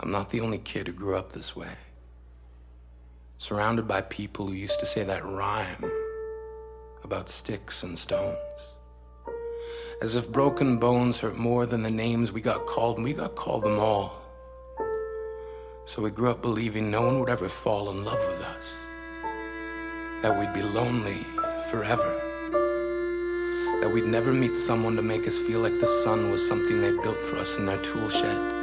I'm not the only kid who grew up this way. Surrounded by people who used to say that rhyme about sticks and stones. As if broken bones hurt more than the names we got called, and we got called them all. So we grew up believing no one would ever fall in love with us. That we'd be lonely forever. That we'd never meet someone to make us feel like the sun was something they built for us in their tool shed.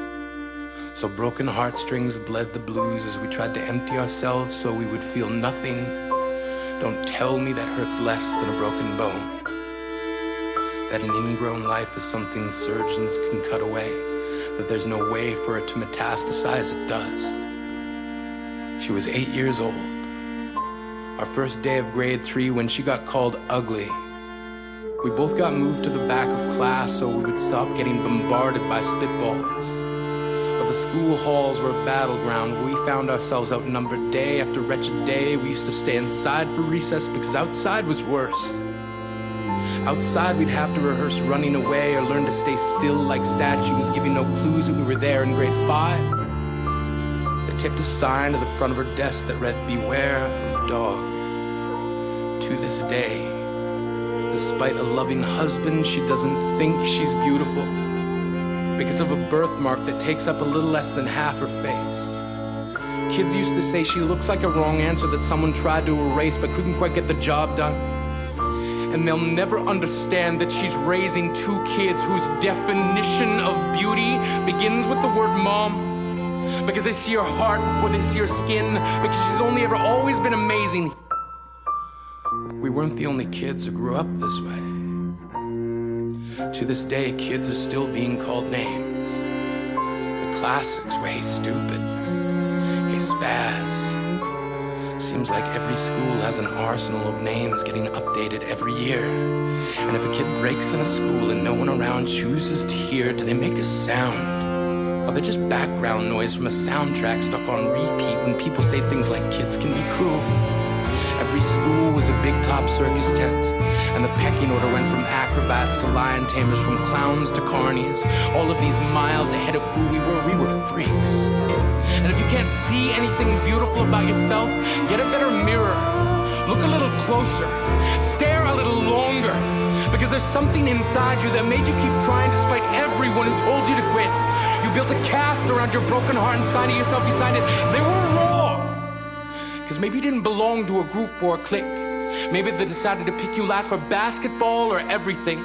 So broken heartstrings bled the blues as we tried to empty ourselves so we would feel nothing. Don't tell me that hurts less than a broken bone. That an ingrown life is something surgeons can cut away. That there's no way for it to metastasize, it does. She was 8 years old. Our first day of grade 3 when she got called ugly. We both got moved to the back of class so we would stop getting bombarded by spitballs. But the school halls were a battleground where we found ourselves outnumbered day after wretched day. We used to stay inside for recess because outside was worse. Outside we'd have to rehearse running away or learn to stay still like statues, giving no clues that we were there in grade 5. They taped a sign to the front of her desk that read, "Beware of dog." To this day, despite a loving husband, she doesn't think she's beautiful because of a birthmark that takes up a little less than half her face. Kids used to say she looks like a wrong answer that someone tried to erase but couldn't quite get the job done. And they'll never understand that she's raising 2 kids whose definition of beauty begins with the word mom. Because they see her heart before they see her skin. Because she's only ever always been amazing. We weren't the only kids who grew up this way. To this day, kids are still being called names. The classics were "Hey stupid," "Hey spaz." Seems like every school has an arsenal of names getting updated every year. And if a kid breaks in a school and no one around chooses to hear, do they make a sound? Or they just background noise from a soundtrack stuck on repeat when people say things like kids can be cruel? Every school was a big top circus tent, and the pecking order went from acrobats to lion tamers, from clowns to carnies. All of these miles ahead of who we were freaks. And if you can't see anything beautiful about yourself, get a better mirror. Look a little closer. Stare a little longer. Because there's something inside you that made you keep trying despite everyone who told you to quit. You built a cast around your broken heart and signed it yourself. You signed it. They were raw. Because maybe you didn't belong to a group or a clique. Maybe they decided to pick you last for basketball or everything.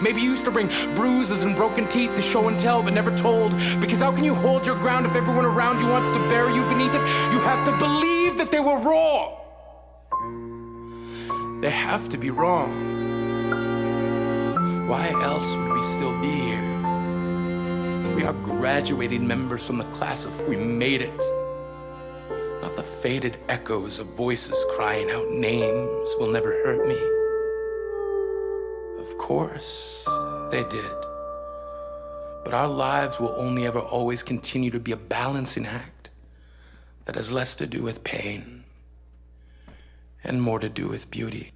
Maybe you used to bring bruises and broken teeth to show and tell but never told. Because how can you hold your ground if everyone around you wants to bury you beneath it? You have to believe that they were raw. They have to be wrong. Why else would we still be here? We are graduating members from the class if we made it. Not the faded echoes of voices crying out names will never hurt me. Of course, they did. But our lives will only ever always continue to be a balancing act that has less to do with pain and more to do with beauty.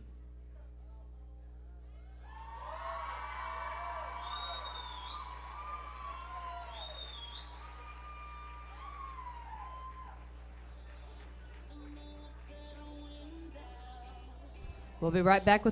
We'll be right back with